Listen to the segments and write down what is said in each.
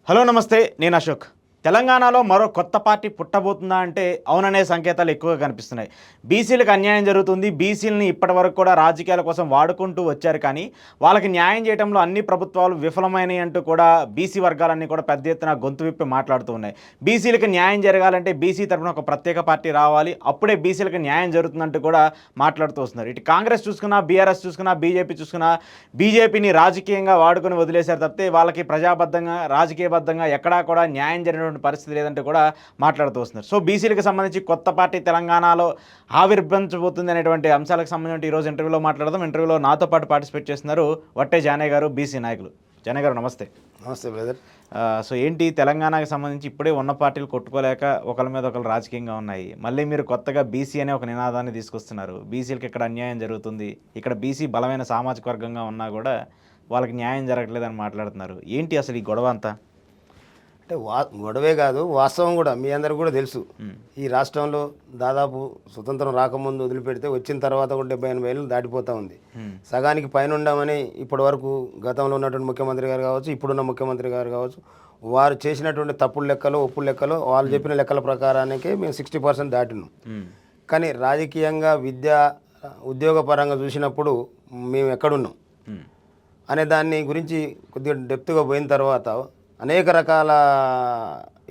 Hello నమస్తే, నేను అశోక్. తెలంగాణలో మరో కొత్త పార్టీ పుట్టబోతుందా అంటే అవుననే సంకేతాలు ఎక్కువగా కనిపిస్తున్నాయి. బీసీలకు అన్యాయం జరుగుతుంది, బీసీలని ఇప్పటివరకు కూడా రాజకీయాల కోసం వాడుకుంటూ వచ్చారు. కానీ వాళ్ళకి న్యాయం చేయడంలో అన్ని ప్రభుత్వాలు విఫలమైనవి అంటూ కూడా బీసీ వర్గాలన్నీ కూడా పెద్ద ఎత్తున గొంతు విప్పి మాట్లాడుతూ ఉన్నాయి. బీసీలకు న్యాయం జరగాలంటే బీసీ తరఫున ఒక ప్రత్యేక పార్టీ రావాలి, అప్పుడే బీసీలకు న్యాయం జరుగుతుందంటూ కూడా మాట్లాడుతూ వస్తున్నారు. ఇటు కాంగ్రెస్ చూసుకున్నా, బీఆర్ఎస్ చూసుకున్నా, బీజేపీ చూసుకున్నా బీజేపీని రాజకీయంగా వాడుకొని వదిలేశారు తప్పితే వాళ్ళకి ప్రజాబద్ధంగా రాజకీయబద్ధంగా ఎక్కడా కూడా న్యాయం జరిగినటువంటి పరిస్థితి లేదంటే కూడా మాట్లాడుతూ వస్తున్నారు. సో బీసీలకు సంబంధించి కొత్త పార్టీ తెలంగాణలో ఆవిర్భవించబోతుంది అనేటువంటి అంశాలకు సంబంధించి ఈరోజు ఇంటర్వ్యూలో మాట్లాడదాం. ఇంటర్వ్యూలో నాతో పాటు పార్టిసిపేట్ చేస్తున్నారు వట్టే జానయ్య గారు, బీసీ నాయకులు. జానయ్య గారు నమస్తే. నమస్తే బ్రదర్. సో ఏంటి, తెలంగాణకి సంబంధించి ఇప్పుడే ఉన్న పార్టీలు కొట్టుకోలేక ఒకరి మీద ఒకరు రాజకీయంగా ఉన్నాయి. మళ్ళీ మీరు కొత్తగా బీసీ అనే ఒక నినాదాన్ని తీసుకొస్తున్నారు. బీసీలకు ఇక్కడ అన్యాయం జరుగుతుంది, ఇక్కడ బీసీ బలమైన సామాజిక వర్గంగా ఉన్నా కూడా వాళ్ళకి న్యాయం జరగట్లేదని మాట్లాడుతున్నారు. ఏంటి అసలు ఈ గొడవ అంతా? అంటే గొడవే కాదు, వాస్తవం కూడా మీ అందరికి కూడా తెలుసు. ఈ రాష్ట్రంలో దాదాపు స్వతంత్రం రాకముందు వదిలిపెడితే వచ్చిన తర్వాత కూడా 78 ఏళ్ళు దాటిపోతూ ఉంది. సగానికి పైన ఉండమని ఇప్పటి వరకు గతంలో ఉన్నటువంటి ముఖ్యమంత్రి గారు కావచ్చు, ఇప్పుడున్న ముఖ్యమంత్రి గారు కావచ్చు, వారు చేసినటువంటి తప్పుడు లెక్కలు ఒప్పుల లెక్కలు వాళ్ళు చెప్పిన లెక్కల ప్రకారానికే మేము 60% దాటినాం. కానీ రాజకీయంగా విద్య ఉద్యోగపరంగా చూసినప్పుడు మేము ఎక్కడున్నాం అనే దాన్ని గురించి కొద్దిగా డెప్త్గా పోయిన తర్వాత అనేక రకాల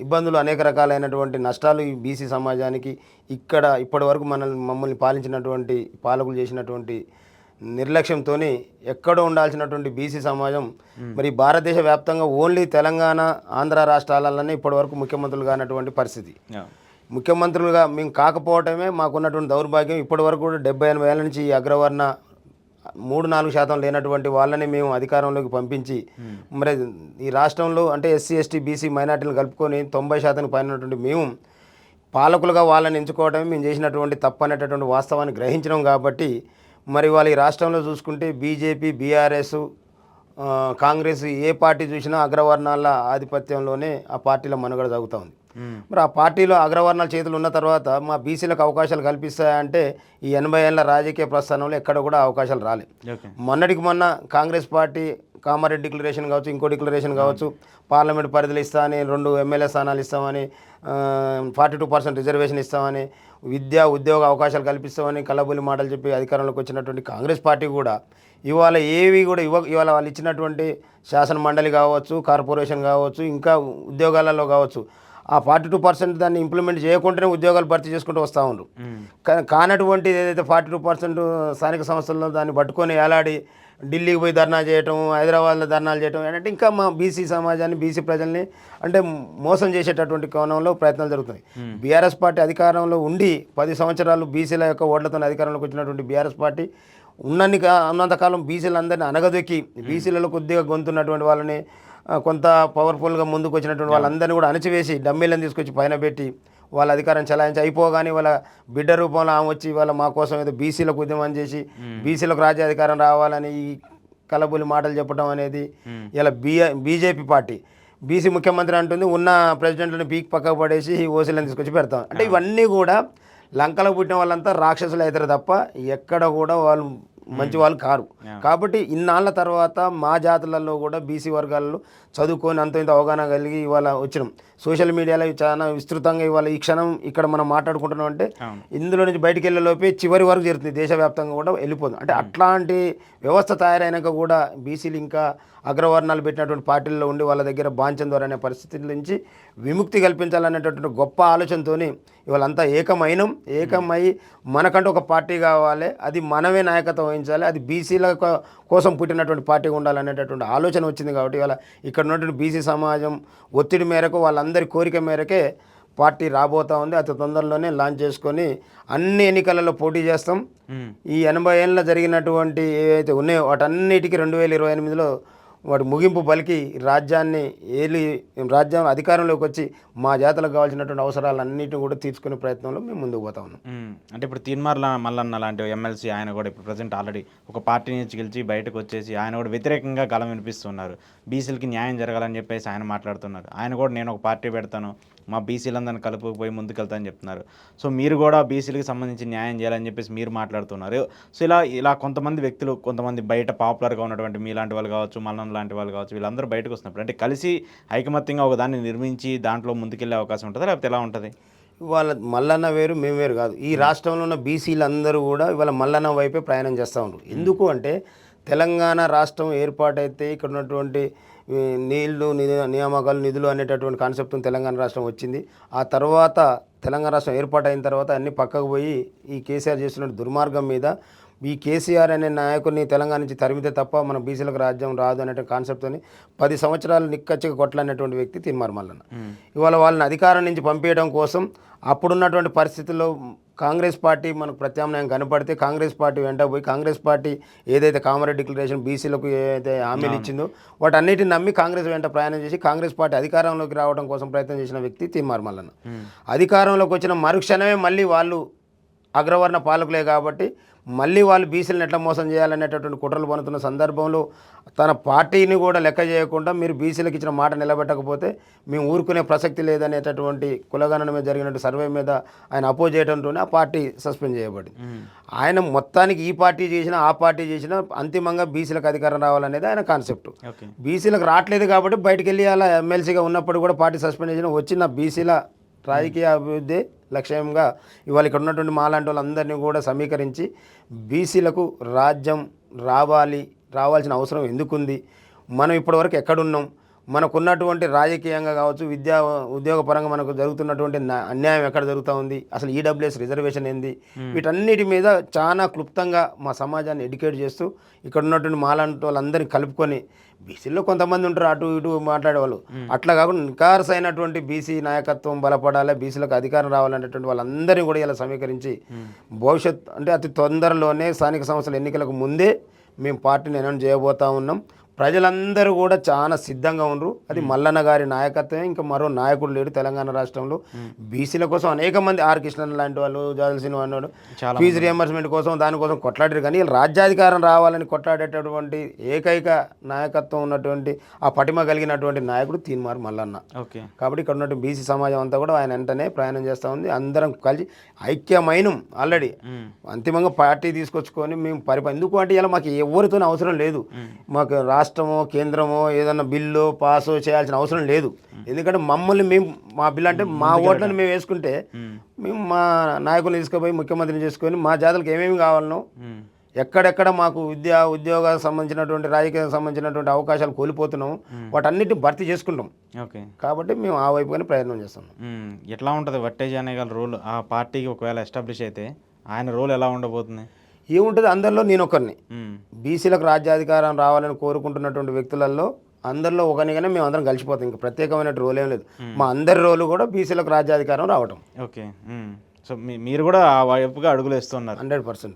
ఇబ్బందులు, అనేక రకాలైనటువంటి నష్టాలు ఈ బీసీ సమాజానికి ఇక్కడ ఇప్పటి వరకు మమ్మల్ని పాలించినటువంటి పాలకులు చేసినటువంటి నిర్లక్ష్యంతో ఎక్కడో ఉండాల్సినటువంటి బీసీ సమాజం మరి భారతదేశ వ్యాప్తంగా ఓన్లీ తెలంగాణ, ఆంధ్ర రాష్ట్రాలలోనే ఇప్పటి వరకు ముఖ్యమంత్రులు కానటువంటి పరిస్థితి. ముఖ్యమంత్రులుగా మేము కాకపోవటమే మాకున్నటువంటి దౌర్భాగ్యం. ఇప్పటి వరకు కూడా 70-80 ఏళ్ళ నుంచి ఈ అగ్రవర్ణ 3-4% లేనటువంటి వాళ్ళని మేము అధికారంలోకి పంపించి మరి ఈ రాష్ట్రంలో అంటే ఎస్సీ, ఎస్టీ, బీసీ మైనార్టీలు కలుపుకొని 90% పైన ఉన్నటువంటి మేము పాలకులుగా వాళ్ళని ఎంచుకోవడమే మేము చేసినటువంటి తప్పు అనేటటువంటి వాస్తవాన్ని గ్రహించడం. కాబట్టి మరి వాళ్ళు ఈ రాష్ట్రంలో చూసుకుంటే బీజేపీ, బీఆర్ఎస్, కాంగ్రెస్ ఏ పార్టీ చూసినా అగ్రవర్ణాల ఆధిపత్యంలోనే ఆ పార్టీల మనుగడ సాగుతూ ఉంది. మరి ఆ పార్టీలో అగ్రవర్ణాల చేతులు ఉన్న తర్వాత మా బీసీలకు అవకాశాలు కల్పిస్తాయంటే ఈ 80 ఏళ్ళ రాజకీయ ప్రస్థానంలో ఎక్కడ కూడా అవకాశాలు రాలేదు. మొన్నటికి మొన్న కాంగ్రెస్ పార్టీ కామారెడ్డి డిక్లరేషన్ కావచ్చు, ఇంకో డిక్లరేషన్ కావచ్చు, పార్లమెంట్ పరిధిలో ఇస్తామని, 2 ఎమ్మెల్యే స్థానాలు ఇస్తామని, 42% రిజర్వేషన్ ఇస్తామని, విద్యా ఉద్యోగ అవకాశాలు కల్పిస్తామని కల్లబొల్లి మాటలు చెప్పి అధికారంలోకి వచ్చినటువంటి కాంగ్రెస్ పార్టీ కూడా ఇవాళ ఏవి కూడా ఇవాళ వాళ్ళు ఇచ్చినటువంటి శాసన మండలి కావచ్చు, కార్పొరేషన్ కావచ్చు, ఇంకా ఉద్యోగాలలో కావచ్చు ఆ 42% దాన్ని ఇంప్లిమెంట్ చేయకుండానే ఉద్యోగాలు భర్తీ చేసుకుంటూ వస్తూ ఉన్నారు. కానటువంటి ఏదైతే 42% స్థానిక సంస్థల్లో దాన్ని పట్టుకొని ఏలాడి ఢిల్లీకి పోయి ధర్నా చేయటం, హైదరాబాద్లో ధర్నాలు చేయటం ఏంటంటే ఇంకా మా బీసీ సమాజాన్ని, బీసీ ప్రజల్ని అంటే మోసం చేసేటటువంటి కోణంలో ప్రయత్నాలు జరుగుతున్నాయి. బీఆర్ఎస్ పార్టీ అధికారంలో ఉండి 10 సంవత్సరాలు బీసీల యొక్క ఓట్లతో అధికారంలోకి వచ్చినటువంటి బీఆర్ఎస్ పార్టీ ఉన్నంతకాలం బీసీలందరినీ అనగదొక్కి బీసీలలో కొద్దిగా గొంతున్నటువంటి వాళ్ళని, కొంత పవర్ఫుల్గా ముందుకు వచ్చినటువంటి వాళ్ళందరినీ కూడా అణచివేసి డమ్మీలను తీసుకొచ్చి పైన పెట్టి వాళ్ళ అధికారం చెలాయించి అయిపోగానే వాళ్ళ బిడ్డ రూపంలో ఆమె వచ్చి వాళ్ళ మా కోసం ఏదో బీసీలకు ఉద్యమం చేసి బీసీలకు రాజ్యాధికారం రావాలని ఈ కలబులి మాటలు చెప్పడం అనేది ఇలా బీజేపీ పార్టీ బీసీ ముఖ్యమంత్రి అంటుంది, ఉన్న ప్రెసిడెంట్లను పీక్ పక్కకు పడేసి ఓసీలను తీసుకొచ్చి పెడతాం. అంటే ఇవన్నీ కూడా లంకలో పుట్టిన వాళ్ళంతా రాక్షసులు అవుతారు తప్ప ఎక్కడ కూడా వాళ్ళు మంచి వాళ్ళు కారు. కాబట్టి ఇన్నాళ్ళ తర్వాత మా జాతులలో కూడా బీసీ వర్గాలలో చదువుకొని అంత ఇంత అవగాహన కలిగి ఇవాళ వచ్చినాం. సోషల్ మీడియాలో చాలా విస్తృతంగా ఇవాళ ఈ క్షణం ఇక్కడ మనం మాట్లాడుకుంటున్నాం అంటే ఇందులో నుంచి బయటికి వెళ్ళేలోపే చివరి వరకు జరుగుతుంది, దేశవ్యాప్తంగా కూడా వెళ్ళిపోతుంది. అంటే అట్లాంటి వ్యవస్థ తయారైనాక కూడా బీసీలు ఇంకా అగ్రవర్ణాలు పెట్టినటువంటి పార్టీల్లో ఉండి వాళ్ళ దగ్గర బాంచం ద్వారా అనే పరిస్థితుల నుంచి విముక్తి కల్పించాలనేటటువంటి గొప్ప ఆలోచనతో ఇవాళంతా ఏకమై మనకంటూ ఒక పార్టీ కావాలి, అది మనమే నాయకత్వం వహించాలి, అది బీసీల కోసం పుట్టినటువంటి పార్టీగా ఉండాలనేటటువంటి ఆలోచన వచ్చింది. కాబట్టి ఇవాళ ఇక్కడ ఉన్నటువంటి బీసీ సమాజం ఒత్తిడి మేరకు వాళ్ళందరి కోరిక మేరకే పార్టీ రాబోతూ ఉంది. అతి తొందరలోనే లాంచ్ చేసుకొని అన్ని ఎన్నికలలో పోటీ చేస్తాం. ఈ 80 ఏళ్ళ జరిగినటువంటి ఏవైతే ఉన్నాయో వాటన్నిటికీ 2028లో వాటి ముగింపు పలికి రాజ్యం అధికారంలోకి వచ్చి మా జాతలకు కావాల్సినటువంటి అవసరాలన్నిటిని కూడా తీర్చుకునే ప్రయత్నంలో మేము ముందుకు పోతా ఉన్నాం. అంటే ఇప్పుడు తీన్మార్ల మల్లన్న లాంటి ఎమ్మెల్సీ ఆయన కూడా ఇప్పుడు ప్రజెంట్ ఆల్రెడీ ఒక పార్టీ నుంచి గెలిచి బయటకు వచ్చేసి ఆయన కూడా వ్యతిరేకంగా గలం వినిపిస్తున్నారు. బీసీలకి న్యాయం జరగాలని చెప్పేసి ఆయన మాట్లాడుతున్నారు. ఆయన కూడా నేను ఒక పార్టీ పెడతాను, మా బీసీలందరినీ కలుపుకుపోయి ముందుకెళ్తానని చెప్తున్నారు. సో మీరు కూడా బీసీలకు సంబంధించి న్యాయం చేయాలని చెప్పేసి మీరు మాట్లాడుతున్నారు. సో ఇలా కొంతమంది వ్యక్తులు, కొంతమంది బయట పాపులర్గా ఉన్నటువంటి మీలాంటి వాళ్ళు కావచ్చు, మల్లన్న కిషన్ లాంటి వాళ్ళు కావచ్చు, వీళ్ళందరూ బయటకు వస్తున్నప్పుడు అంటే కలిసి ఐకమత్యంగా ఒక దాన్ని నిర్మించి దాంట్లో ముందుకెళ్ళే అవకాశం ఉంటుందా, లేకపోతే ఎలా ఉంటుంది? వాళ్ళ మల్లన్న వేరు మేము వేరు కాదు. ఈ రాష్ట్రంలో ఉన్న బీసీలు అందరూ కూడా ఇవాళ మల్లన్న వైపే ప్రయాణం చేస్తూ ఉన్నారు. ఎందుకు అంటే తెలంగాణ రాష్ట్రం ఏర్పాటైతే ఇక్కడ ఉన్నటువంటి నీళ్లు నియామకాలు నిధులు అనేటటువంటి కాన్సెప్ట్ తెలంగాణ రాష్ట్రం వచ్చింది. ఆ తర్వాత తెలంగాణ రాష్ట్రం ఏర్పాటైన తర్వాత అన్ని పక్కకు పోయి ఈ కేసీఆర్ చేస్తున్న దుర్మార్గం మీద ఈ కేసీఆర్ అనే నాయకుడిని తెలంగాణ నుంచి తరిమితే తప్ప మన బీసీలకు రాజ్యం రాదు అనే కాన్సెప్ట్తో 10 సంవత్సరాలు నిక్కచ్చిగా కొట్లాడినటువంటి వ్యక్తి తీన్మార్ మల్లన్న. ఇవాళ వాళ్ళని అధికారం నుంచి పంపించడం కోసం అప్పుడున్నటువంటి పరిస్థితుల్లో కాంగ్రెస్ పార్టీ మనకు ప్రత్యామ్నాయం కనపడితే కాంగ్రెస్ పార్టీ వెంట పోయి కాంగ్రెస్ పార్టీ ఏదైతే కామరెడ్డి డిక్లరేషన్ బీసీలకు ఏదైతే హామీలు ఇచ్చిందో వాటన్నిటిని నమ్మి కాంగ్రెస్ వెంట ప్రయాణం చేసి కాంగ్రెస్ పార్టీ అధికారంలోకి రావడం కోసం ప్రయత్నం చేసిన వ్యక్తి తీన్మార్ మల్లన్న. అధికారంలోకి వచ్చిన మరుక్షణమే మళ్ళీ వాళ్ళు అగ్రవర్ణ పాలకులే కాబట్టి మళ్ళీ వాళ్ళు బీసీలను ఎట్లా మోసం చేయాలనేటటువంటి కుట్రలు పనుతున్న సందర్భంలో తన పార్టీని కూడా లెక్క చేయకుండా మీరు బీసీలకు ఇచ్చిన మాట నిలబెట్టకపోతే మేము ఊరుకునే ప్రసక్తి లేదనేటటువంటి కులగణన మీద జరిగినట్టు సర్వే మీద ఆయన అపోజ్ చేయడంతోనే ఆ పార్టీ సస్పెండ్ చేయబడింది. ఆయన మొత్తానికి ఈ పార్టీ చేసినా ఆ పార్టీ చేసినా అంతిమంగా బీసీలకు అధికారం రావాలనేది ఆయన కాన్సెప్ట్. బీసీలకు రావట్లేదు కాబట్టి బయటకు వెళ్ళి అలా ఎమ్మెల్సీగా ఉన్నప్పుడు కూడా పార్టీ సస్పెండ్ చేసిన వచ్చిన బీసీల రాజకీయ అభివృద్ధి లక్ష్యంగా ఇవాళ ఇక్కడ ఉన్నటువంటి మాలాంటి వాళ్ళందరినీ కూడా సమీకరించి బీసీలకు రాజ్యం రావాల్సిన అవసరం ఎందుకుంది, మనం ఇప్పటివరకు ఎక్కడున్నాం, మనకున్నటువంటి రాజకీయంగా కావచ్చు ఉద్యోగపరంగా మనకు జరుగుతున్నటువంటి అన్యాయం ఎక్కడ జరుగుతూ ఉంది, అసలు ఈడబ్ల్యూఎస్ రిజర్వేషన్ ఏంది, వీటన్నిటి మీద చాలా క్లుప్తంగా మా సమాజాన్ని ఎడ్యుకేట్ చేస్తూ ఇక్కడ ఉన్నటువంటి మాలాంటి వాళ్ళందరినీ కలుపుకొని బీసీలో కొంతమంది ఉంటారు అటు ఇటు మాట్లాడేవాళ్ళు, అట్లా కాకుండా నికార్స్ అయినటువంటి బీసీ నాయకత్వం బలపడాలి, బీసీలకు అధికారం రావాలనేటువంటి వాళ్ళందరినీ కూడా ఇలా సమీకరించి భవిష్యత్ అంటే అతి తొందరలోనే స్థానిక సంస్థల ఎన్నికలకు ముందే మేము పార్టీని అనౌన్స్ చేయబోతా ఉన్నాం. ప్రజలందరూ కూడా చాలా సిద్ధంగా ఉండరు. అది మల్లన్న గారి నాయకత్వమే, ఇంకా మరో నాయకుడు లేడు తెలంగాణ రాష్ట్రంలో. బీసీల కోసం అనేక మంది ఆర్ కృష్ణన్ లాంటి వాళ్ళు, జాదల్సిన అన్నాడు ఫీజు రియంబర్స్మెంట్ కోసం దానికోసం కొట్లాడారు. కానీ రాజ్యాధికారం రావాలని కొట్లాడేటటువంటి ఏకైక నాయకత్వం ఉన్నటువంటి ఆ పటిమ కలిగినటువంటి నాయకుడు తీన్మార్ మల్లన్న. కాబట్టి ఇక్కడ ఉన్నటువంటి బీసీ సమాజం అంతా కూడా ఆయన వెంటనే ప్రయాణం చేస్తూ ఉంది. అందరం కలిసి ఐక్యమైనం ఆల్రెడీ అంతిమంగా పార్టీ తీసుకొచ్చుకొని మేము ఎందుకు అంటే ఇలా మాకు ఎవరితో అవసరం లేదు, మాకు రాష్ట్రమో కేంద్రమో ఏదన్నా బిల్లు పాసో చేయాల్సిన అవసరం లేదు. ఎందుకంటే మమ్మల్ని మేము మా బిల్లు అంటే మా ఓట్లను మేము వేసుకుంటే మేము మా నాయకులను తీసుకుపోయి ముఖ్యమంత్రిని చేసుకొని మా జాతులకు ఏమేమి కావాలనో ఎక్కడెక్కడ మాకు ఉద్యోగాలకు సంబంధించినటువంటి రాజకీయాలకు సంబంధించినటువంటి అవకాశాలు కోల్పోతున్నాం వాటన్నిటిని భర్తీ చేసుకుంటాం. కాబట్టి మేము ఆ వైపుగానే ప్రయత్నం చేస్తున్నాం. ఎట్లా ఉంటుంది వట్టేజ్ అనే రోల్ ఆ పార్టీకి ఒకవేళ ఎస్టాబ్లిష్ అయితే ఆయన రోల్ ఎలా ఉండబోతుంది? ఏముంటుంది, అందరిలో నేను ఒకరిని. బీసీలకు రాజ్యాధికారం రావాలని కోరుకుంటున్నటువంటి వ్యక్తులలో అందరిలో ఒకనిగానే మేము అందరం కలిసిపోతాం. ఇంకా ప్రత్యేకమైన రోల్ ఏం లేదు. మా అందరి రోలు కూడా బీసీలకు రాజ్యాధికారం రావటం. ఓకే, సో మీరు కూడా ఆ వైపుగా అడుగులు వేస్తున్నారు 100%.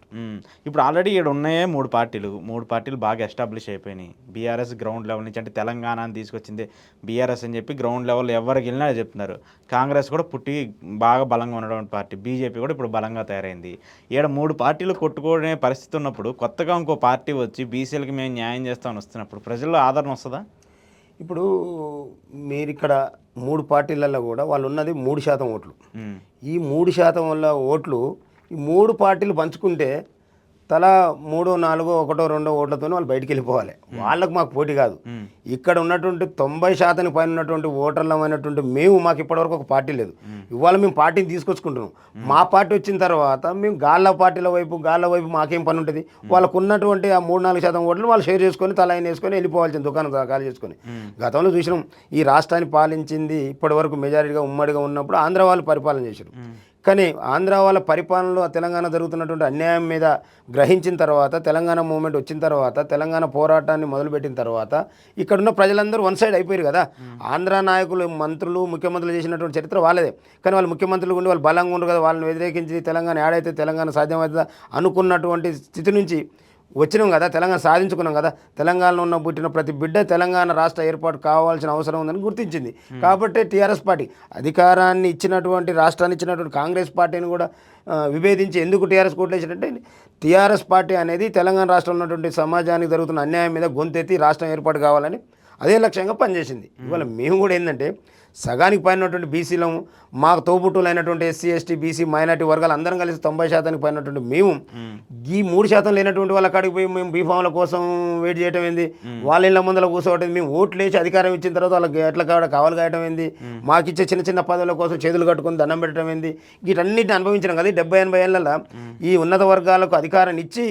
ఇప్పుడు ఆల్రెడీ ఇక్కడ ఉన్నాయే మూడు పార్టీలు బాగా ఎస్టాబ్లిష్ అయిపోయినాయి. బీఆర్ఎస్ గ్రౌండ్ లెవెల్ నుంచి అంటే తెలంగాణని తీసుకొచ్చింది బీఆర్ఎస్ అని చెప్పి గ్రౌండ్ లెవెల్ ఎవరికి వెళ్ళినా చెప్తున్నారు. కాంగ్రెస్ కూడా పుట్టి బాగా బలంగా ఉన్నటువంటి పార్టీ, బీజేపీ కూడా ఇప్పుడు బలంగా తయారైంది. ఇక్కడ మూడు పార్టీలు కొట్టుకునే పరిస్థితి ఉన్నప్పుడు కొత్తగా ఇంకో పార్టీ వచ్చి బీసీలకి మేము న్యాయం చేస్తామని వస్తున్నప్పుడు ప్రజల్లో ఆదరణ వస్తుందా? ఇప్పుడు మీరు ఇక్కడ 3 పార్టీలలో కూడా వాళ్ళు ఉన్నది 3% ఓట్లు. ఈ 3% వల్ల ఓట్లు ఈ 3 పార్టీలు పంచుకుంటే తలా 3, 4, 1, 2 ఓట్లతో వాళ్ళు బయటికి వెళ్ళిపోవాలి. వాళ్ళకు మాకు పోటీ కాదు. ఇక్కడ ఉన్నటువంటి 90% పైన ఉన్నటువంటి ఓటర్లమైనటువంటి మాకు ఇప్పటివరకు ఒక పార్టీ లేదు. ఇవాళ మేము పార్టీని తీసుకొచ్చుకుంటున్నాం. మా పార్టీ వచ్చిన తర్వాత మేము గాళ్ళ వైపు మాకేం పని ఉంటుంది? వాళ్ళకు ఉన్నటువంటి ఆ 3-4% ఓట్లు వాళ్ళు షేర్ చేసుకొని తల ఆయన వేసుకొని వెళ్ళిపోవాల్సిన దుకాణం ఖాళీ చేసుకొని. గతంలో చూసినాం ఈ రాష్ట్రాన్ని పాలించింది ఇప్పటివరకు మెజారిటీగా ఉమ్మడిగా ఉన్నప్పుడు ఆంధ్ర వాళ్ళు పరిపాలన చేశారు. కానీ ఆంధ్ర వాళ్ళ పరిపాలనలో తెలంగాణ జరుగుతున్నటువంటి అన్యాయం మీద గ్రహించిన తర్వాత, తెలంగాణ మూవ్మెంట్ వచ్చిన తర్వాత, తెలంగాణ పోరాటాన్ని మొదలుపెట్టిన తర్వాత ఇక్కడున్న ప్రజలందరూ వన్ సైడ్ అయిపోయారు కదా. ఆంధ్ర నాయకులు, మంత్రులు, ముఖ్యమంత్రులు చేసినటువంటి చరిత్ర వాళ్ళదే. కానీ వాళ్ళు ముఖ్యమంత్రులు ఉండి వాళ్ళు బలంగా ఉండరు కదా, వాళ్ళని వ్యతిరేకించి తెలంగాణ ఏడైతే తెలంగాణ సాధ్యమవుతుందా అనుకున్నటువంటి స్థితి నుంచి వచ్చినాం కదా, తెలంగాణ సాధించుకున్నాం కదా. తెలంగాణలో ఉన్న పుట్టిన ప్రతి బిడ్డ తెలంగాణ రాష్ట్ర ఏర్పాటు కావాల్సిన అవసరం ఉందని గుర్తించింది. కాబట్టి టీఆర్ఎస్ పార్టీ అధికారాన్ని ఇచ్చినటువంటి, రాష్ట్రాన్ని ఇచ్చినటువంటి కాంగ్రెస్ పార్టీని కూడా విభేదించి ఎందుకు టీఆర్ఎస్ కోట్లేసినట్టే టీఆర్ఎస్ పార్టీ అనేది తెలంగాణ రాష్ట్రంలో ఉన్నటువంటి సమాజానికి జరుగుతున్న అన్యాయం మీద గొంతెత్తి రాష్ట్రం ఏర్పాటు కావాలని అదే లక్ష్యంగా పనిచేసింది. ఇవాళ మేము కూడా ఏంటంటే సగానికి పైనటువంటి బీసీలము, మాకు తోబుట్టులు అయినటువంటి ఎస్సీ ఎస్టీ బీసీ మైనార్టీ వర్గాలు అందరం కలిసి 90% పైనటువంటి మేము ఈ 3% లేనటువంటి వాళ్ళ కాడికి పోయి మేము బీఫామ్ల కోసం వెయిట్ చేయడం ఏంది, వాళ్ళ ఇళ్ళ ముందర కూర్చోవటం, మేము ఓట్లు వేసి అధికారం ఇచ్చిన తర్వాత వాళ్ళకి ఎట్లా కావాలి కాయటం ఏంది, మాకు ఇచ్చే చిన్న చిన్న పదవుల కోసం చేతులు కట్టుకుని దండం పెట్టడం ఏంది, వీటన్నిటిని అనుభవించడం కదా 70-80 ఏళ్ళ ఈ ఉన్నత వర్గాలకు అధికారాన్ని ఇచ్చి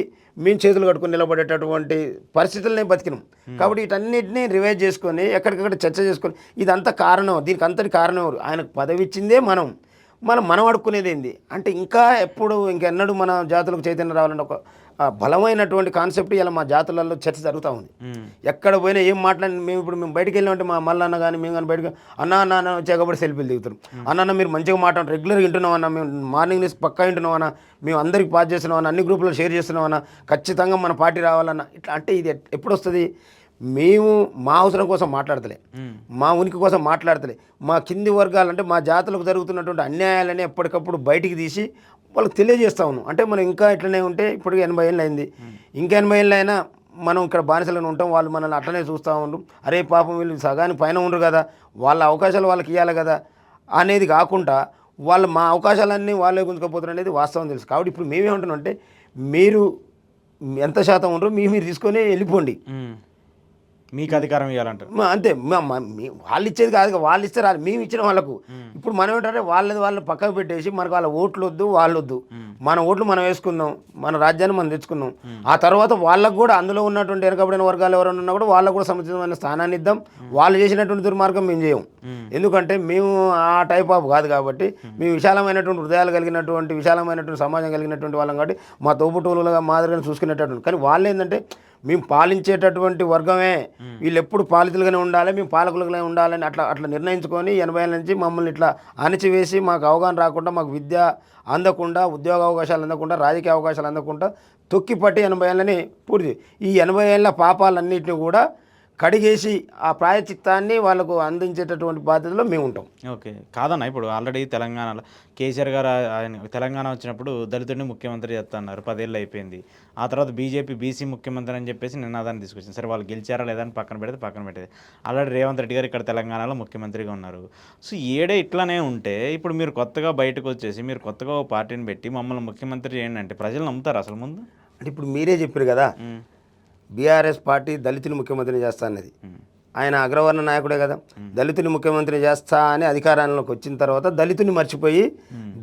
మేము చేతులు కట్టుకుని నిలబడేటటువంటి పరిస్థితులనే బతికినాం. కాబట్టి వీటన్నిటిని రివైజ్ చేసుకొని ఎక్కడికక్కడ చర్చ చేసుకొని ఇదంతా కారణం, దీనికి అంతటి కారణం ఎవరు, ఆయనకు పదవి ఇచ్చిందే మనం అడుక్కునేది ఏంది అంటే ఇంకా ఎప్పుడు ఇంకెన్నడూ మన జాతులకు చైతన్యం రావాలంటే ఒక బలమైనటువంటి కాన్సెప్ట్ ఇలా మా జాతులలో చర్చ జరుగుతూ ఉంది. ఎక్కడ పోయినా ఏం మాట్లాడి మేము బయటికి వెళ్ళామంటే మా మల్లన్న కానీ మేము కానీ బయటకు అన్న వచ్చాకబడి సెల్ఫీలు దిగుతారు. అన్న మీరు మంచిగా మాట్లాడు, రెగ్యులర్గా వింటున్నాం అన్న, మేము మార్నింగ్ న్యూస్ పక్కా వింటున్నాం అన్న, మేము అందరికి పాస్ చేస్తున్నాం అన్న, అన్ని గ్రూపుల్లో షేర్ చేస్తున్నాం అన్న, ఖచ్చితంగా మన పార్టీ రావాలన్న. ఇట్లా అంటే ఇది ఎప్పుడు వస్తుంది? మేము మా అవసరం కోసం మాట్లాడతలే, మా ఉనికి కోసం మాట్లాడతలే, మా కింది వర్గాలు అంటే మా జాతులకు జరుగుతున్నటువంటి అన్యాయాలని ఎప్పటికప్పుడు బయటికి తీసి వాళ్ళకి తెలియజేస్తా ఉన్నాం. అంటే మనం ఇంకా ఇట్లనే ఉంటే ఇప్పుడు 80 ఏళ్ళు అయింది, ఇంకా 80 ఏళ్ళు అయినా మనం ఇక్కడ బానిసలను ఉంటాం, వాళ్ళు మనల్ని అట్లనే చూస్తూ ఉంటాం. అరే పాపం వీళ్ళు సగానికి పైన ఉండరు కదా, వాళ్ళ అవకాశాలు వాళ్ళకి ఇవ్వాలి కదా అనేది కాకుండా వాళ్ళు మా అవకాశాలన్నీ వాళ్ళే గుంజుకపోతారు అనేది వాస్తవం తెలుసు. కాబట్టి ఇప్పుడు మేమేమంటున్నాం అంటే మీరు ఎంత శాతం ఉండరు మీరు తీసుకొని వెళ్ళిపోండి, మీకు అధికారం ఇవ్వాలంటారు అంతే. వాళ్ళు ఇచ్చేది కాదు, వాళ్ళు ఇస్తే రాదు, మేము ఇచ్చిన వాళ్ళకు. ఇప్పుడు మనం ఏంటంటే వాళ్ళని పక్కకు పెట్టేసి మనకు వాళ్ళ ఓట్లు వద్దు, వాళ్ళు వద్దు, మన ఓట్లు మనం వేసుకుందాం, మన రాజ్యాన్ని మనం తెచ్చుకుందాం. ఆ తర్వాత వాళ్ళకు కూడా అందులో ఉన్నటువంటి వెనకబడిన వర్గాలు ఎవరైనా ఉన్నా కూడా వాళ్ళకు కూడా సముచితమైన స్థానాన్ని ఇద్దాం. వాళ్ళు చేసినటువంటి దుర్మార్గం మేము చేయం, ఎందుకంటే మేము ఆ టైప్ ఆఫ్ కాదు కాబట్టి. మేము విశాలమైనటువంటి హృదయాలు కలిగినటువంటి విశాలమైనటువంటి సమాజం కలిగినటువంటి వాళ్ళం కాబట్టి మా తోబుట్టువులుగా మాదిరిగా చూసుకునేటటువంటి. కానీ వాళ్ళు ఏంటంటే మేము పాలించేటటువంటి వర్గమే, వీళ్ళు ఎప్పుడు పాలితులుగానే ఉండాలి, మేము పాలకులుగానే ఉండాలని అట్లా నిర్ణయించుకొని 80 ఏళ్ళ నుంచి మమ్మల్ని ఇట్లా అణిచివేసి మాకు అవగాహన రాకుండా, మాకు విద్య అందకుండా, ఉద్యోగ అవకాశాలు అందకుండా, రాజకీయ అవకాశాలు అందకుండా తొక్కిపట్టి 80 ఏళ్ళని పూర్తి. ఈ 80 ఏళ్ళ పాపాలన్నింటినీ కూడా కడిగేసి ఆ ప్రాయచిత్తాన్ని వాళ్ళకు అందించేటటువంటి బాధ్యతలో మేము ఉంటాం. ఓకే, కాదన్న ఇప్పుడు ఆల్రెడీ తెలంగాణలో కేసీఆర్ గారు ఆయన తెలంగాణ వచ్చినప్పుడు దళితుడిని ముఖ్యమంత్రి చేస్తా అన్నారు, 10 ఏళ్ళు అయిపోయింది. ఆ తర్వాత బీజేపీ బీసీ ముఖ్యమంత్రి అని చెప్పేసి నినాదాన్ని తీసుకొచ్చింది. సరే వాళ్ళు గెలిచారా లేదా అని పక్కన పెట్టేది. ఆల్రెడీ రేవంత్ రెడ్డి గారు ఇక్కడ తెలంగాణలో ముఖ్యమంత్రిగా ఉన్నారు. సో ఏడే ఇట్లానే ఉంటే ఇప్పుడు మీరు కొత్తగా బయటకు వచ్చేసి మీరు కొత్తగా ఒక పార్టీని పెట్టి మమ్మల్ని ముఖ్యమంత్రి చేయండి అంటే ప్రజలు నమ్ముతారు అసలు ముందు? అంటే ఇప్పుడు మీరే చెప్పారు కదా, బీఆర్ఎస్ పార్టీ దళితుని ముఖ్యమంత్రిని చేస్తా అన్నది. ఆయన అగ్రవర్ణ నాయకుడే కదా, దళితుని ముఖ్యమంత్రి చేస్తా అని అధికారంలోకి వచ్చిన తర్వాత దళితుని మర్చిపోయి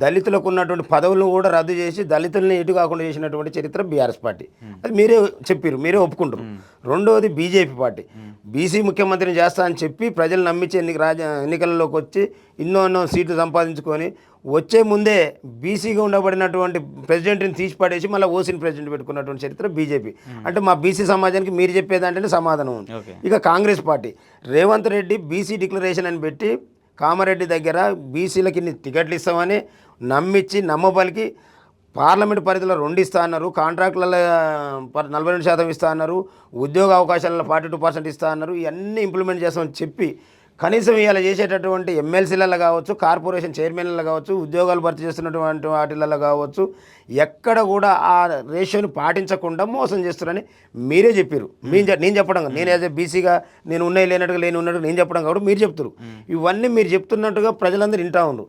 దళితులకు ఉన్నటువంటి పదవులను కూడా రద్దు చేసి దళితుల్ని ఎటు కాకుండా చేసినటువంటి చరిత్ర బీఆర్ఎస్ పార్టీ. అది మీరే చెప్పారు, మీరే ఒప్పుకుంటారు. రెండవది బీజేపీ పార్టీ బీసీ ముఖ్యమంత్రిని చేస్తా అని చెప్పి ప్రజలు నమ్మించి ఎన్నికలలోకి వచ్చి ఎన్నో సీట్లు సంపాదించుకొని వచ్చే ముందే బీసీగా ఉండబడినటువంటి ప్రెసిడెంట్ని తీసి పడేసి మళ్ళీ ఓసీని ప్రెసిడెంట్ పెట్టుకున్నటువంటి చరిత్ర బీజేపీ. అంటే మా బీసీ సమాజానికి మీరు చెప్పేదంటేనే సమాధానం ఉంది. ఇక Congress party Revanth Reddy BC declaration అని పెట్టి కామారెడ్డి దగ్గర బీసీలకి ఇన్ని టికెట్లు ఇస్తామని నమ్మించి నమ్మబలికి పార్లమెంట్ పరిధిలో 2 ఇస్తా అన్నారు, కాంట్రాక్టులలో 42% ఇస్తా అన్నారు, ఉద్యోగ అవకాశాలలో 42% ఇస్తా అన్నారు. ఇవన్నీ ఇంప్లిమెంట్ చేస్తామని చెప్పి కనీసం ఇవాళ చేసేటటువంటి ఎమ్మెల్సీలలో కావచ్చు, కార్పొరేషన్ చైర్మన్లలో కావచ్చు, ఉద్యోగాలు భర్తీ చేస్తున్నటువంటి వాటిలలో కావచ్చు, ఎక్కడ కూడా ఆ రేషియోని పాటించకుండా మోసం చేస్తున్నారని మీరే చెప్పారు. నేను చెప్పడం, నేను యాజ్ ఏ బీసీగా నేను ఉన్నాయి లేనట్టుగా ఉన్నట్టుగా నేను చెప్పడం కాబట్టి మీరు చెప్తారు. ఇవన్నీ మీరు చెప్తున్నట్టుగా ప్రజలందరూ వింటా ఉండు.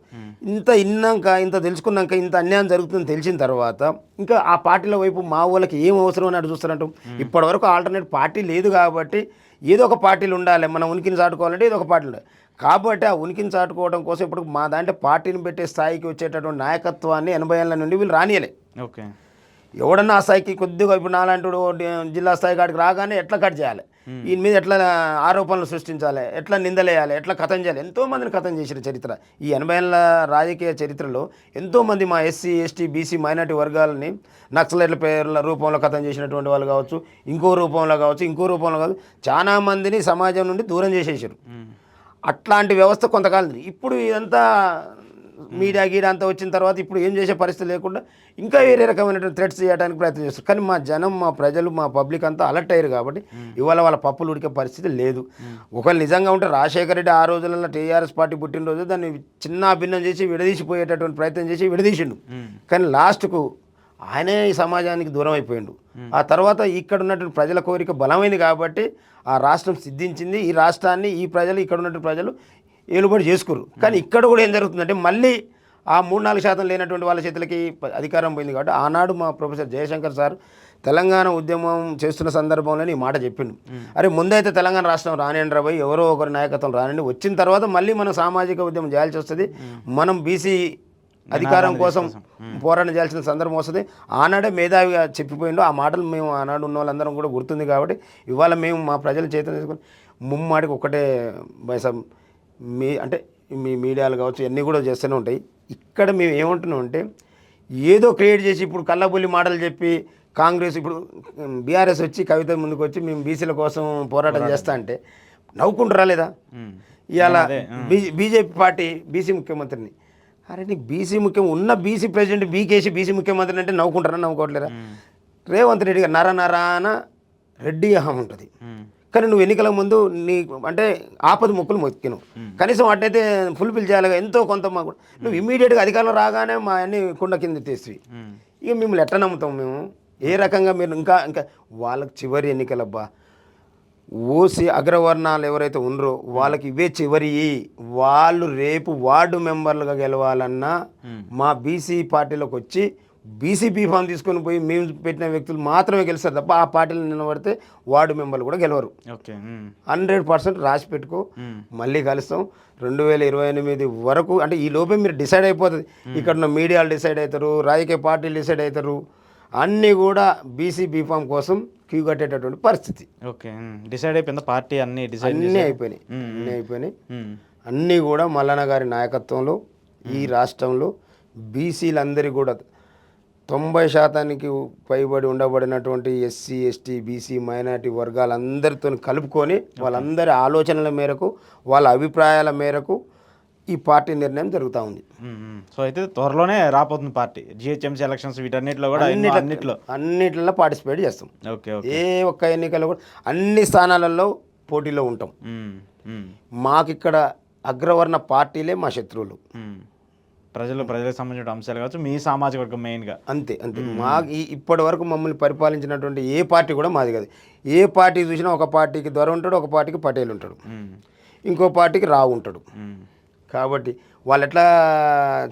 ఇంత తెలుసుకున్నాక ఇంత అన్యాయం జరుగుతుందని తెలిసిన తర్వాత ఇంకా ఆ పార్టీల వైపు మా వాళ్ళకి ఏం అవసరం అని అటు చూస్తున్నట్టు. ఇప్పటివరకు ఆల్టర్నేట్ పార్టీ లేదు కాబట్టి ఏదో ఒక పార్టీలు ఉండాలి, మన ఉనికిని చాటుకోవాలంటే ఏదో ఒక పార్టీలు ఉండాలి. కాబట్టి ఆ ఉనికిని చాటుకోవడం కోసం ఇప్పుడు మా దాంట్లో పార్టీని పెట్టే స్థాయికి వచ్చేటటువంటి నాయకత్వాన్ని 80 ఏళ్ళ నుండి వీళ్ళు రానియలే. ఓకే, ఎవడన్నా ఆ స్థాయికి కొద్దిగా ఇప్పుడు నాలాంటి జిల్లా స్థాయి కాడికి రాగానే ఎట్లా కట్ చేయాలి, ఈయన మీద ఎట్లా ఆరోపణలు సృష్టించాలి, ఎట్లా నిందలేయాలి, ఎట్లా కథం చేయాలి, ఎంతోమందిని కథం చేసిన చరిత్ర ఈ 80 ఏళ్ళ రాజకీయ చరిత్రలో ఎంతోమంది మా ఎస్సీ ఎస్టీ బీసీ మైనార్టీ వర్గాలని నక్సలైట్ల పేర్ల రూపంలో కథం చేసినటువంటి వాళ్ళు కావచ్చు, ఇంకో రూపంలో కావచ్చు, చాలా మందిని సమాజం నుండి దూరం చేసేసారు. అట్లాంటి వ్యవస్థ కొంతకాలం. ఇప్పుడు ఇదంతా మీడియా గీడ అంతా వచ్చిన తర్వాత ఇప్పుడు ఏం చేసే పరిస్థితి లేకుండా ఇంకా వేరే రకమైనటువంటి థ్రెట్స్ చేయడానికి ప్రయత్నం చేస్తారు. కానీ మా జనం, మా ప్రజలు, మా పబ్లిక్ అంతా అలర్ట్ అయ్యారు కాబట్టి ఇవాళ వాళ్ళ పప్పులు ఉడికే పరిస్థితి లేదు. ఒకవేళ నిజంగా ఉంటే రాజశేఖర రెడ్డి ఆ రోజులలో టీఆర్ఎస్ పార్టీ పుట్టినరోజు దాన్ని చిన్న భిన్నం చేసి విడదీసిపోయేటటువంటి ప్రయత్నం చేసి విడదీసిండు. కానీ లాస్ట్కు ఆయనే ఈ సమాజానికి దూరం అయిపోయిండు. ఆ తర్వాత ఇక్కడ ఉన్నటువంటి ప్రజల కోరిక బలమైంది కాబట్టి ఆ రాష్ట్రం సిద్ధించింది. ఈ రాష్ట్రాన్ని ఈ ప్రజలు ఇక్కడ ఉన్నటువంటి ప్రజలు ఏలుబడి చేసుకురు. కానీ ఇక్కడ కూడా ఏం జరుగుతుందంటే మళ్ళీ ఆ 3-4% లేనటువంటి వాళ్ళ చేతులకి అధికారం పోయింది కాబట్టి ఆనాడు మా ప్రొఫెసర్ జయశంకర్ సార్ తెలంగాణ ఉద్యమం చేస్తున్న సందర్భంలో ఈ మాట చెప్పిండు. అరే ముందైతే తెలంగాణ రాష్ట్రం రానియండి రాబోయి, ఎవరో ఒకరి నాయకత్వం రానండి, వచ్చిన తర్వాత మళ్ళీ మనం సామాజిక ఉద్యమం చేయాల్సి వస్తుంది, మనం బీసీ అధికారం కోసం పోరాటం చేయాల్సిన సందర్భం వస్తుంది. ఆనాడే మేధావిగా చెప్పిపోయిండు. ఆ మాటలు మేము ఆనాడు ఉన్న వాళ్ళందరం కూడా గుర్తుంది కాబట్టి ఇవాళ మేము మా ప్రజల చేతన తీసుకొని ముమ్మాడికి ఒకటే బైసం అంటే మీ మీడియాలు కావచ్చు ఇవన్నీ కూడా చేస్తూనే ఉంటాయి. ఇక్కడ మేము ఏమంటున్నాం అంటే ఏదో క్రియేట్ చేసి ఇప్పుడు కళ్ళబుల్లి మాటలు చెప్పి కాంగ్రెస్ ఇప్పుడు బీఆర్ఎస్ వచ్చి కవిత ముందుకు వచ్చి మేము బీసీల కోసం పోరాటం చేస్తా అంటే నవ్వుకుంటారా లేదా? ఇవాళ బీజేపీ పార్టీ బీసీ ముఖ్యమంత్రిని, అరే నీకు బీసీ ఉన్న బీసీ ప్రెసిడెంట్ బీకేసి బీసీ ముఖ్యమంత్రి అంటే నవ్వుకుంటారా? నవ్వుకోవట్లేరా? రేవంత్ రెడ్డి గారు నరాన రెడ్డి అహం ఉంటుంది. కానీ నువ్వు ఎన్నికల ముందు నీ అంటే ఆపద మొక్కులు మొక్కిను, కనీసం వాటినైతే ఫుల్ఫిల్ చేయాలిగా ఎంతో కొంత మాకు. నువ్వు ఇమీడియట్గా అధికారంలో రాగానే మా అన్ని కుండ కింద తీసి ఇక మిమ్మల్ని ఎట్లా నమ్ముతాం మేము? ఏ రకంగా మీరు ఇంకా వాళ్ళకి చివరి ఎన్నికలబ్బా, ఓసీ అగ్రవర్ణాలు ఎవరైతే ఉన్నారో వాళ్ళకి ఇవే చివరి. వాళ్ళు రేపు వార్డు మెంబర్లుగా గెలవాలన్నా మా బీసీ పార్టీలోకి వచ్చి బీసీ బీఫామ్ తీసుకొని పోయి మేము పెట్టిన వ్యక్తులు మాత్రమే గెలుస్తారు తప్ప ఆ పార్టీలు నిలబడితే వార్డు మెంబర్లు కూడా గెలవరు. 100% రాసి పెట్టుకో. మళ్ళీ కలుస్తాం 2028 వరకు. అంటే ఈ లోపే మీరు డిసైడ్ అయిపోతుంది. ఇక్కడ ఉన్న మీడియాలు డిసైడ్ అవుతారు, రాజకీయ పార్టీలు డిసైడ్ అవుతారు, అన్నీ కూడా బీసీ బీఫామ్ కోసం క్యూ కట్టేటటువంటి పరిస్థితి. ఓకే, డిసైడ్ అయిపోయింది పార్టీ, అన్నీ అయిపోయినాయి. అన్నీ కూడా మల్లన్న గారి నాయకత్వంలో ఈ రాష్ట్రంలో బీసీలందరి కూడా 90% పైబడి ఉండబడినటువంటి ఎస్సీ ఎస్టీ బీసీ మైనారిటీ వర్గాలందరితో కలుపుకొని వాళ్ళందరి ఆలోచనల మేరకు వాళ్ళ అభిప్రాయాల మేరకు ఈ పార్టీ నిర్ణయం జరుగుతూ ఉంది. సో అయితే త్వరలోనే రాబోతుంది పార్టీ జిహెచ్ఎంసీ ఎలక్షన్స్ వీటన్నిటిలో కూడా అన్నిట్లో పార్టిసిపేట్ చేస్తాం. ఓకే, ఏ ఒక్క ఎన్నికల్లో కూడా అన్ని స్థానాలలో పోటీలో ఉంటాం. మాకిక్కడ అగ్రవర్ణ పార్టీలే మా శత్రువులు. ప్రజలకు సంబంధించిన అంశాలు కావచ్చు, మీ సామాజిక వర్గం మెయిన్గా అంతే. మాకు ఇప్పటి వరకు మమ్మల్ని పరిపాలించినటువంటి ఏ పార్టీ కూడా మాది కాదు. ఏ పార్టీ చూసినా ఒక పార్టీకి దొర ఉంటాడు, ఒక పార్టీకి పటేల్ ఉంటాడు, ఇంకో పార్టీకి రావు ఉంటాడు. కాబట్టి వాళ్ళు ఎట్లా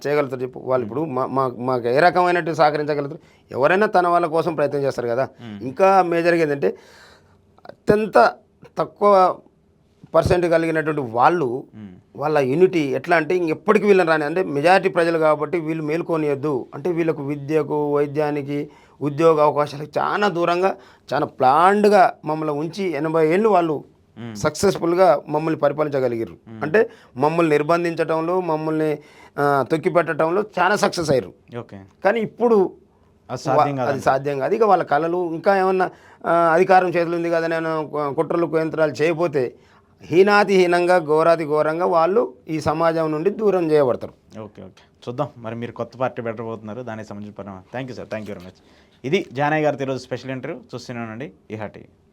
చేయగలుగుతారు చెప్పు? వాళ్ళు ఇప్పుడు మాకు ఏ రకమైనట్టు సహకరించగలుగుతారు? ఎవరైనా తన వాళ్ళ కోసం ప్రయత్నం చేస్తారు కదా. ఇంకా మేజర్గా ఏంటంటే అత్యంత తక్కువ పర్సెంట్ కలిగినటువంటి వాళ్ళు వాళ్ళ యూనిటీ ఎట్లా అంటే ఇంకెప్పటికీ వీళ్ళని రాని అంటే మెజారిటీ ప్రజలు కాబట్టి వీళ్ళు మేల్కొనియద్దు అంటే వీళ్ళకు విద్యకు వైద్యానికి ఉద్యోగ అవకాశాలకు చాలా దూరంగా చాలా ప్లాన్డ్గా మమ్మల్ని ఉంచి 80 ఏళ్ళు వాళ్ళు సక్సెస్ఫుల్గా మమ్మల్ని పరిపాలించగలిగారు. అంటే మమ్మల్ని నిర్బంధించడంలో మమ్మల్ని తొక్కిపెట్టడంలో చాలా సక్సెస్ అయ్యారు. కానీ ఇప్పుడు అది సాధ్యం కాదు. ఇక వాళ్ళ కళలు ఇంకా ఏమన్నా అధికారం చేతులు ఉంది కదా నేను కుట్రలు యంత్రాలు చేయకపోతే హీనాతిహీనంగా ఘోరాతి ఘోరంగా వాళ్ళు ఈ సమాజం నుండి దూరం చేయబడతారు. ఓకే, చూద్దాం మరి మీరు కొత్త పార్టీ పెట్టబోతున్నారు, దానికి సంబంధించిన thank you sir, thank you very much. ఇది జానయ్య గారితో ఈరోజు స్పెషల్ ఇంటర్వ్యూ. చూస్తూనే ఉండండి ఈహా టీవీ.